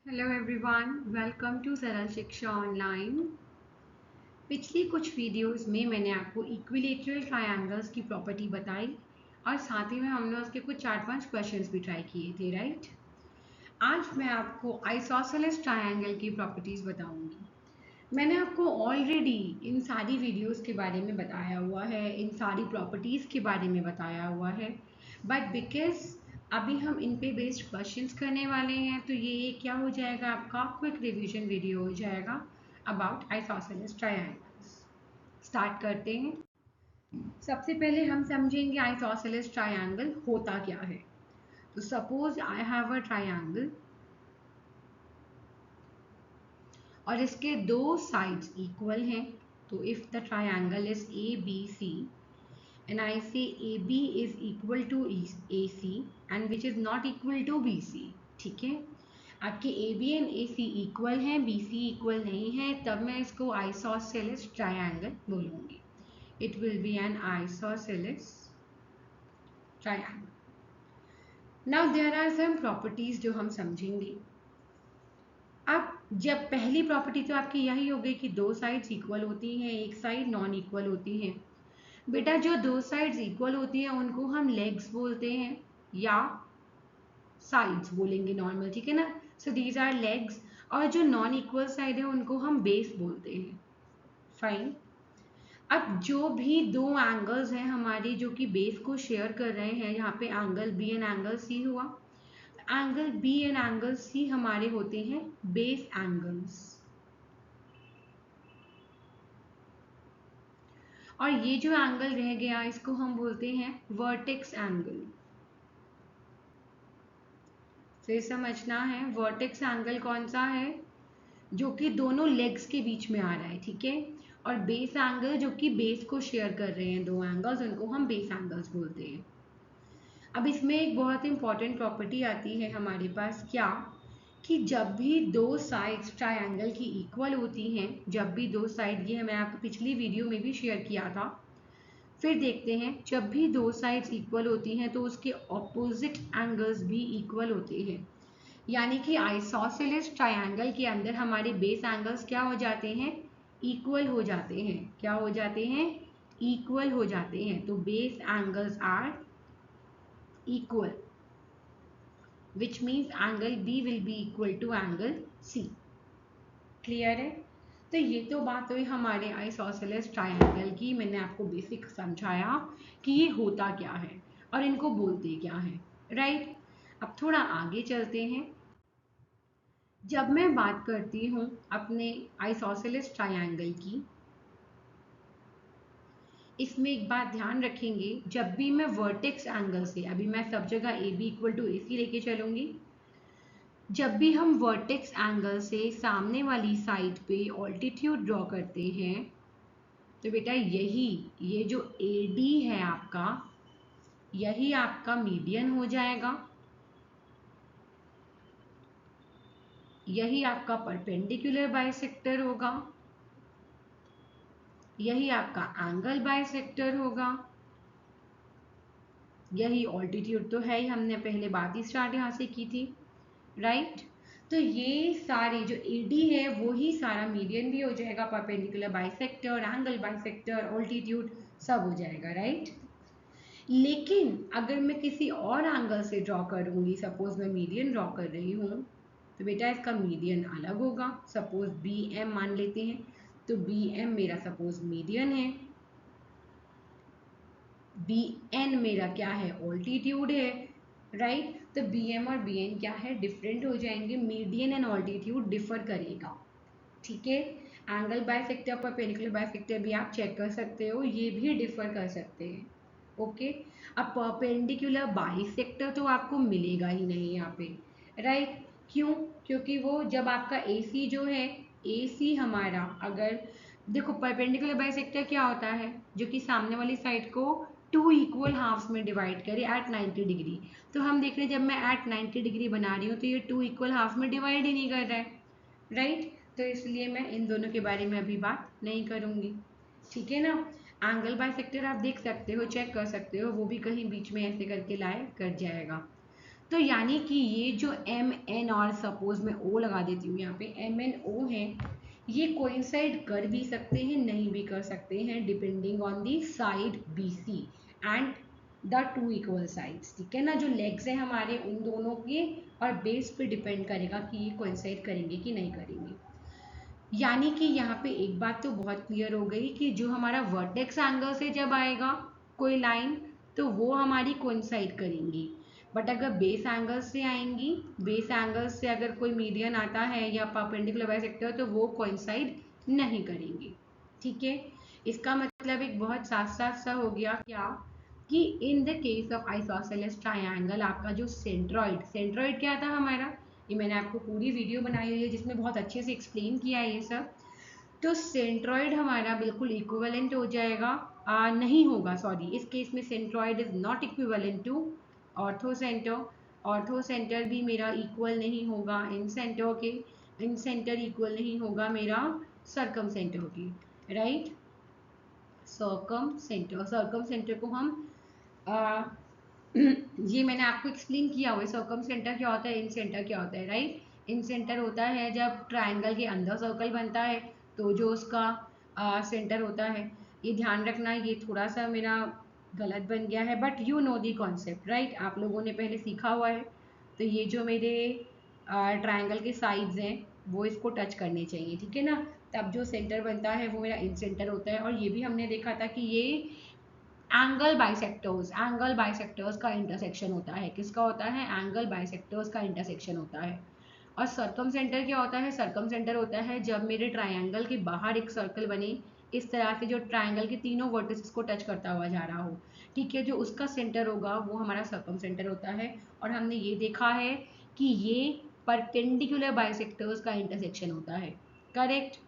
Hello everyone, welcome to सरल शिक्षा online. पिछली कुछ वीडियोस में मैंने आपको इक्विलेटरल ट्रायंगल्स की प्रॉपर्टी बताई और साथ ही में हमने उसके कुछ 4-5 क्वेश्चंस भी ट्राई किए थे, राइट। आज मैं आपको आइसोसेलेस ट्रायंगल की प्रॉपर्टीज बताऊंगी। मैंने आपको ऑलरेडी इन सारी वीडियोस के बारे में बताया हुआ है, इन सारी प्रॉपर्टीज़ के बारे में बताया हुआ है, बट बिकॉज अभी हम इन पे बेस्ड क्वेश्चंस करने वाले हैं तो ये क्या हो जाएगा, आपका क्विक रिवीजन वीडियो हो जाएगा अबाउट आइसोसेलेस ट्रायंगल्स। स्टार्ट करते हैं। सबसे पहले हम समझेंगे आइसोसेलेस ट्रायंगल होता क्या है। तो suppose I have a triangle और इसके दो साइड्स इक्वल हैं। तो if the triangle is A B C and I say AB is equal to AC and which is not equal to BC, ठीक है। आपके AB एंड AC इक्वल हैं, BC equal नहीं है, तब मैं इसको आइसोसेलेस ट्रायंगल बोलूंगी। It will be an isosceles triangle. Now there are some properties जो हम समझेंगे। अब जब पहली प्रॉपर्टी तो आपकी यही हो गई कि दो साइड्स इक्वल होती हैं, एक साइड नॉन इक्वल होती है। बेटा जो दो साइड्स इक्वल होती हैं उनको हम लेग्स बोलते हैं या साइड्स बोलेंगे नॉर्मल, ठीक है ना। So these are legs. और जो नॉन इक्वल साइड है उनको हम बेस बोलते हैं। फाइन। अब जो भी दो एंगल्स हैं हमारे जो कि बेस को शेयर कर रहे हैं, यहाँ पे angle B and angle C हुआ। Angle B and angle C हमारे होते हैं बेस एंगल्स। और ये जो एंगल रह गया इसको हम बोलते हैं वर्टेक्स एंगल। फिर समझना है वर्टेक्स एंगल कौन सा है, जो कि दोनों लेग्स के बीच में आ रहा है, ठीक है। और बेस एंगल जो कि बेस को शेयर कर रहे हैं दो एंगल्स, उनको हम बेस एंगल्स बोलते हैं। अब इसमें एक बहुत इंपॉर्टेंट प्रॉपर्टी आती है हमारे पास, क्या कि जब भी दो साइड्स ट्रायंगल की इक्वल होती हैं, जब भी दो साइड, ये मैं आपको पिछली वीडियो में भी शेयर किया था। फिर देखते हैं जब भी दो साइड्स इक्वल होती हैं तो उसके ऑपोजिट एंगल्स भी इक्वल होते हैं। यानी कि आइसोसेलेस ट्रायंगल के अंदर हमारे बेस एंगल्स क्या हो जाते हैं, इक्वल हो जाते हैं। क्या हो जाते हैं, इक्वल हो जाते हैं। तो base angles are equal, which means angle B will be equal to angle C. Clear है। तो ये तो बात हुई हमारे आइसोसेलेस ट्रायंगल की। मैंने आपको बेसिक समझाया कि ये होता क्या है और इनको बोलते क्या है, राइट। अब थोड़ा आगे चलते हैं। जब मैं बात करती हूँ अपने आइसोसेलेस ट्रायंगल की, इसमें एक बात ध्यान रखेंगे, जब भी मैं वर्टेक्स एंगल से, अभी मैं सब जगह ए बी इक्वल टू ए सी लेके चलूंगी, जब भी हम वर्टेक्स एंगल से सामने वाली साइड पे ऑल्टीट्यूड ड्रॉ करते हैं तो बेटा यही, ये जो ए डी है आपका, यही आपका मीडियन हो जाएगा, यही आपका परपेंडिकुलर बाइसेक्टर होगा, यही आपका एंगल बाइसेक्टर होगा, यही ऑल्टीट्यूड तो है ही, हमने पहले बात ही स्टार्ट यहाँ से की थी, राइट। तो ये सारे जो एडी है वो ही सारा मीडियन भी हो जाएगा, perpendicular bisector, angle bisector, altitude सब हो जाएगा, राइट। लेकिन अगर मैं किसी और एंगल से ड्रॉ करूंगी, सपोज मैं मीडियन ड्रॉ कर रही हूँ, तो बेटा इसका मीडियन अलग होगा। सपोज बी एम मान लेते हैं, तो बी एम मेरा सपोज मीडियन है, बी एन मेरा क्या है, ऑल्टीट्यूड है, राइट। तो बी एम और बी एन क्या है, डिफरेंट हो जाएंगे। मीडियन एंड ऑल्टीट्यूड डिफर करेगा, ठीक है। एंगल बाइसेक्टर, परपेंडिकुलर बाइसेक्टर भी आप चेक कर सकते हो, ये भी डिफर कर सकते हैं, ओके। अब परपेंडिकुलर बाइसेक्टर तो आपको मिलेगा ही नहीं यहाँ पे, राइट। क्यों, क्योंकि वो जब आपका ए सी जो है, ए सी हमारा, अगर देखो परपेंडिकुलर बाइसेक्टर क्या होता है, जो कि सामने वाली साइड को टू इक्वल हाफ्स में डिवाइड करे एट 90 डिग्री। तो हम देख रहे हैं जब मैं एट 90 डिग्री बना रही हूँ तो ये टू इक्वल हाफ में डिवाइड ही नहीं कर रहा है, राइट। तो इसलिए मैं इन दोनों के बारे में अभी बात नहीं करूंगी, ठीक है ना। एंगल बाइसेक्टर आप देख सकते हो, चेक कर सकते हो, वो भी कहीं बीच में ऐसे करके लाए कट जाएगा। तो यानी कि ये जो एम एन और सपोज मैं ओ लगा देती हूँ यहाँ पे एम एन ओ है, ये कोइंसाइड कर भी सकते हैं नहीं भी कर सकते हैं depending on the side B C and the two equal sides. ठीक है ना, जो लेग्स हैं हमारे उन दोनों के और बेस पे डिपेंड करेगा कि ये कोइंसाइड करेंगे कि नहीं करेंगे। यानी कि यहाँ पे एक बात तो बहुत क्लियर हो गई कि जो हमारा वर्टेक्स एंगल से जब आएगा कोई लाइन तो वो हमारी कोइंसाइड करेंगी, बट अगर बेस एंगल से आएंगी, बेस एंगल से अगर कोई मीडियन आता है या परपेंडिकुलर बाइसेक्टर तो वो कोइंसाइड नहीं करेंगे। ठीक है, इसका मतलब एक बहुत साफ साफ सा हो गया क्या कि in the case of isosceles triangle आपका जो सेंट्रॉइड, सेंट्रॉइड क्या था हमारा, ये मैंने आपको पूरी वीडियो बनाई हुई है जिसमें बहुत अच्छे से एक्सप्लेन किया है ये सब। तो सेंट्रॉइड हमारा बिल्कुल इक्विवेलेंट हो जाएगा, नहीं होगा सॉरी, इस केस में centroid is not equivalent to orthocentre. Orthocentre भी मेरा इक्वल नहीं होगा इन सेंटर के, इन सेंटर इक्वल नहीं होगा मेरा सर्कम सेंटर के, right. Circum centre, circum centre को हम आ, ये मैंने आपको एक्सप्लेन किया हुआ है सर्कम सेंटर क्या होता है, इन सेंटर क्या होता है, राइट। इन सेंटर होता है जब ट्रायंगल के अंदर सर्कल बनता है तो जो उसका सेंटर होता है, ये ध्यान रखना ये थोड़ा सा मेरा गलत बन गया है but you know the concept, right, आप लोगों ने पहले सीखा हुआ है। तो ये जो मेरे ट्रायंगल के साइड्स हैं वो इसको टच करने चाहिए, ठीक है ना, तब जो सेंटर बनता है वो मेरा इन सेंटर होता है। और ये भी हमने देखा था कि ये एंगल बाइसेक्टर्स, एंगल बाइसेक्टर्स का इंटरसेक्शन होता है, किसका होता है, एंगल बाइसेक्टर्स का इंटरसेक्शन होता है। और सर्कम सेंटर क्या होता है, सर्कम सेंटर होता है जब मेरे ट्रायंगल के बाहर एक सर्कल बने इस तरह से जो ट्रायंगल के तीनों वर्टिसेस को टच करता हुआ जा रहा हो, ठीक है, जो उसका सेंटर होगा वो हमारा सर्कम सेंटर होता है। और हमने ये देखा है कि ये परपेंडिकुलर बाइसेक्टर्स का इंटरसेक्शन होता है, करेक्ट।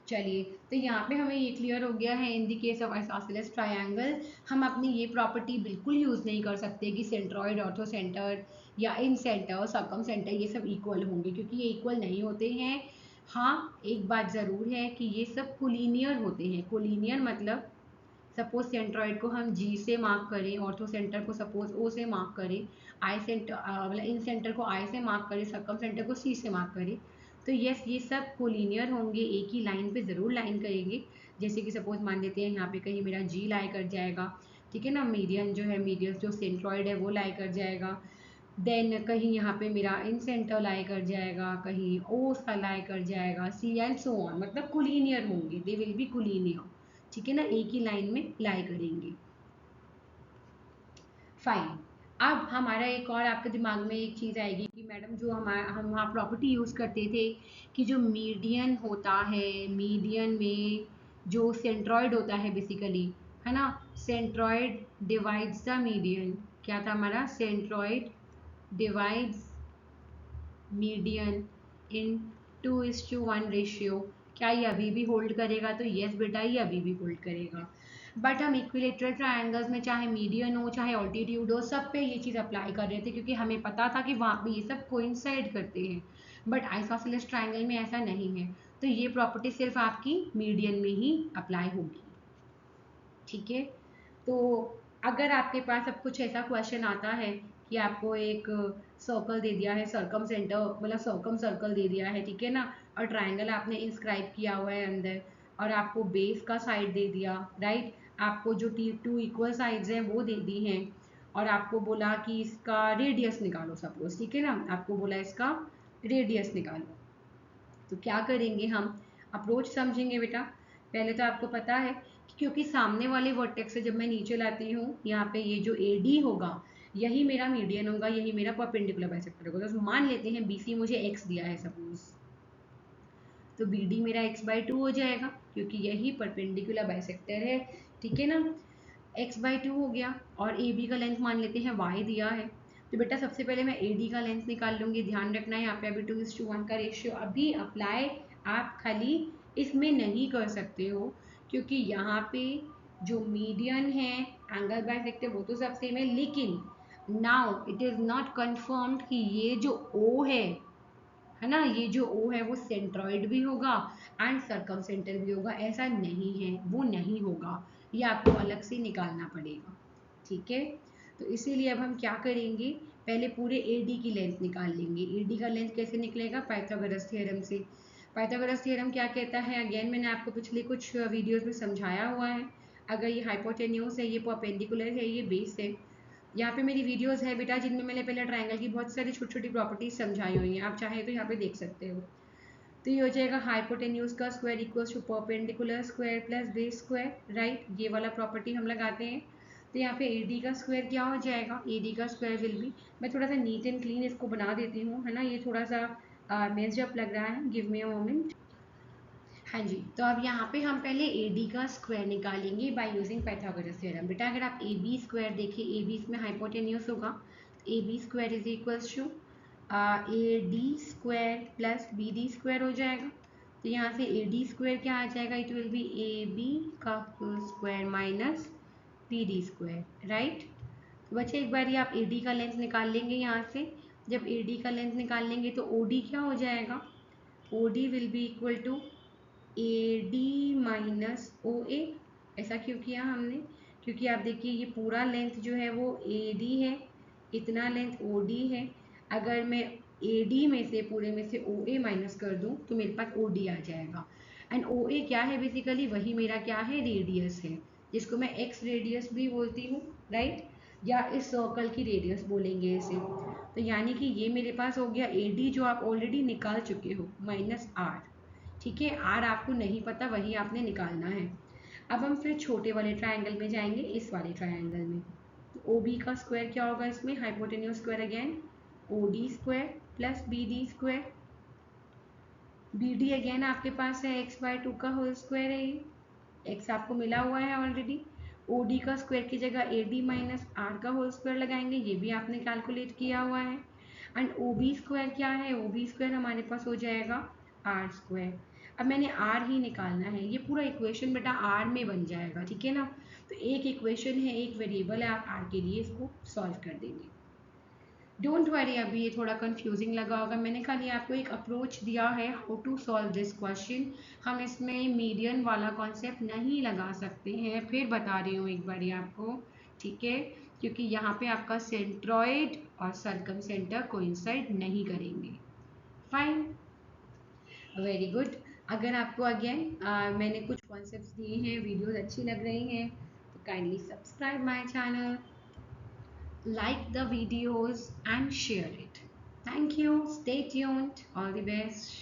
चलिए, तो यहाँ पे हमें ये क्लियर हो गया है in the case of isosceles triangle हम अपनी ये प्रॉपर्टी बिल्कुल यूज़ नहीं कर सकते कि सेंट्रॉइड, ऑर्थो सेंटर या इन सेंटर, सर्कम सेंटर ये सब इक्वल होंगे, क्योंकि ये इक्वल नहीं होते हैं। हाँ, एक बात ज़रूर है कि ये सब कोलिनियर होते हैं। कोलिनियर मतलब सपोज सेंट्रॉइड को हम जी से मार्क करें, ऑर्थो सेंटर को सपोज ओ से मार्क करें, आई सेंटर मतलब इन सेंटर को आई से मार्क करें, सर्कम सेंटर को सी से मार्क करें, तो यस ये सब कोलिनियर होंगे, एक ही लाइन पे ज़रूर लाइन करेंगे। जैसे कि सपोज मान लेते हैं यहाँ पे कहीं मेरा जी लाई कर जाएगा, ठीक है ना, मीडियन जो है, मीडियन जो सेंट्रॉइड है वो लाई कर जाएगा, देन कहीं यहाँ पे मेरा इन सेंटर लाई कर जाएगा, कहीं ओ सा लाई कर जाएगा, सी एंड सो ऑन, मतलब कोलिनियर होंगे, दे विल बी कोलिनियर, ठीक है ना, एक ही लाइन में लाई करेंगे। फाइन, अब हमारा एक और आपके दिमाग में एक चीज़ आएगी कि मैडम जो हम वहाँ प्रॉपर्टी यूज़ करते थे कि जो मीडियन होता है, मीडियन में जो सेंट्रॉइड होता है बेसिकली, है ना, सेंट्रॉइड डिवाइड्स द मीडियन, क्या था हमारा, सेंट्रॉइड डिवाइड्स मीडियन इन 2:1 रेशियो। क्या ये अभी भी होल्ड करेगा, तो यस बेटा ये अभी भी होल्ड करेगा। बट हम इक्विलेटरल ट्रायंगल्स में चाहे मीडियन हो चाहे ऑल्टीट्यूड हो सब पे ये चीज़ अप्लाई कर रहे थे क्योंकि हमें पता था कि वहाँ पे ये सब कोइंसाइड करते हैं, बट आइसोसेलेस ट्रायंगल में ऐसा नहीं है, तो ये प्रॉपर्टी सिर्फ आपकी मीडियन में ही अप्लाई होगी, ठीक है। तो अगर आपके पास अब कुछ ऐसा क्वेश्चन आता है कि आपको एक सर्कल दे दिया है, सर्कम सेंटर मतलब सर्कम सर्कल दे दिया है, ठीक है ना, और ट्रायंगल आपने इंस्क्राइब किया हुआ है अंदर, और आपको बेस का साइड दे दिया, राइट, आपको जो टू इक्वल साइड्स हैं वो दे दी हैं, और आपको बोला कि इसका रेडियस निकालो सपोज, ठीक है ना, आपको बोला इसका रेडियस निकालो, तो क्या करेंगे हम, अप्रोच समझेंगे बेटा। पहले तो आपको पता है कि क्योंकि सामने वाले वर्टेक्स से जब मैं नीचे लाती हूँ यहाँ पे ये जो AD होगा यही मेरा मीडियन होगा, यही मेरा परपेंडिकुलर बाइसेक्टर होगा, तो मान लेते हैं BC मुझे x दिया है सपोज, तो BD मेरा x/2 हो जाएगा क्योंकि यही परपेंडिकुलर बाइसेक्टर है, ठीक है ना, x/2 हो गया। और AB का लेंथ मान लेते हैं y दिया है, तो बेटा सबसे पहले मैं AD का लेंथ निकाल लूंगी, ध्यान रखना है यहाँ पे अभी 2:1 का रेशियो अभी अप्लाई आप खाली इसमें नहीं कर सकते हो, क्योंकि यहाँ पे जो मीडियन है एंगल बाइसेक्टर वो तो सब सेम है, लेकिन now it is not confirmed कि ये जो O है ना, ये जो O है वो सेंट्रॉइड भी होगा एंड सर्कम सेंटर भी होगा, ऐसा नहीं है, वो नहीं होगा, ये आपको अलग से निकालना पड़ेगा, ठीक है। तो इसीलिए अब हम क्या करेंगे पहले पूरे AD की लेंथ निकाल लेंगे। AD का लेंथ कैसे निकलेगा? पाइथागोरस थ्योरम से। पाइथागोरस थ्योरम क्या कहता है? अगेन मैंने आपको पिछले कुछ वीडियोस में समझाया हुआ है। अगर ये हाइपोटेन्यूज है, ये परपेंडिकुलर है, ये बेस है। यहाँ पे मेरी वीडियोस है बेटा जिनमें मैंने पहले ट्रायंगल की बहुत सारी छोटी छोटी प्रॉपर्टीज समझाई हुई हैं, आप चाहे तो यहाँ पे देख सकते हो। तो ये हो जाएगा हाइपोटेन्यूज का square equals to perpendicular square plus base square, right. ये वाला प्रॉपर्टी हम लगाते हैं। तो यहाँ पे AD का स्क्वायर क्या हो जाएगा? AD का स्क्वायर विल बी, मैं थोड़ा सा नीट एंड क्लीन इसको बना देती हूँ, है ना, ये थोड़ा सा मेस्ड अप लग रहा है, गिव मी अ मोमेंट। हाँ जी, तो अब यहाँ पे हम पहले AD का स्क्वायर निकालेंगे बाय यूजिंग पाइथागोरस थ्योरम। बेटा अगर आप AB स्क्वायर देखिए, AB इसमें हाइपोटेन्यूज होगा, AB square is equals to AD square plus BD square हो जाएगा। तो यहाँ से AD स्क्वायर क्या आ जाएगा? इट विल बी AB का whole square minus BD square, right. तो बच्चे एक बार ये आप AD का लेंथ निकाल लेंगे यहाँ से। जब AD का लेंथ निकाल लेंगे तो OD क्या हो जाएगा? OD will be equal to AD minus OA। ऐसा क्यों किया हमने? क्योंकि आप देखिए ये पूरा लेंथ जो है वो AD है, इतना लेंथ OD है। अगर मैं AD में से पूरे में से OA माइनस कर दूं तो मेरे पास OD आ जाएगा। एंड OA क्या है? बेसिकली वही मेरा क्या है? रेडियस है, जिसको मैं X रेडियस भी बोलती हूँ, राइट। या इस सर्कल की रेडियस बोलेंगे इसे। तो यानी कि ये मेरे पास हो गया AD जो आप ऑलरेडी निकाल चुके हो माइनस R। ठीक है, R आपको नहीं पता, वही आपने निकालना है। अब हम फिर छोटे वाले ट्रायंगल में जाएंगे, इस वाले ट्रायंगल में। तो OB का स्क्वायर क्या होगा? इसमें hypotenuse square again OD square plus BD square. BD again आपके पास है x/2 का होल स्क्वायर है, ये x आपको मिला हुआ है ऑलरेडी। OD का स्क्वायर की जगह AD माइनस R का होल स्क्वायर लगाएंगे, ये भी आपने कैलकुलेट किया हुआ है। एंड OB स्क्वायर क्या है? OB स्क्वायर हमारे पास हो जाएगा R स्क्वायर। अब मैंने R ही निकालना है, ये पूरा इक्वेशन बेटा R में बन जाएगा, ठीक है ना। तो एक इक्वेशन है, एक वेरिएबल है, आप R के लिए इसको सॉल्व कर देंगे। डोंट वरी, अभी ये थोड़ा कंफ्यूजिंग लगा होगा, मैंने खाली आपको एक अप्रोच दिया है how to solve this question. हम इसमें मीडियन वाला कॉन्सेप्ट नहीं लगा सकते हैं, फिर बता रही हूँ एक बारी आपको, ठीक है, क्योंकि यहाँ पे आपका सेंट्रॉइड और सर्कम सेंटर कोइंसाइड नहीं करेंगे। Fine, very good. अगर आपको अगेन मैंने कुछ कॉन्सेप्ट्स दिए हैं, वीडियोस अच्छी लग रही हैं, तो kindly subscribe my channel, like the videos and share it. Thank you. Stay tuned. All the best.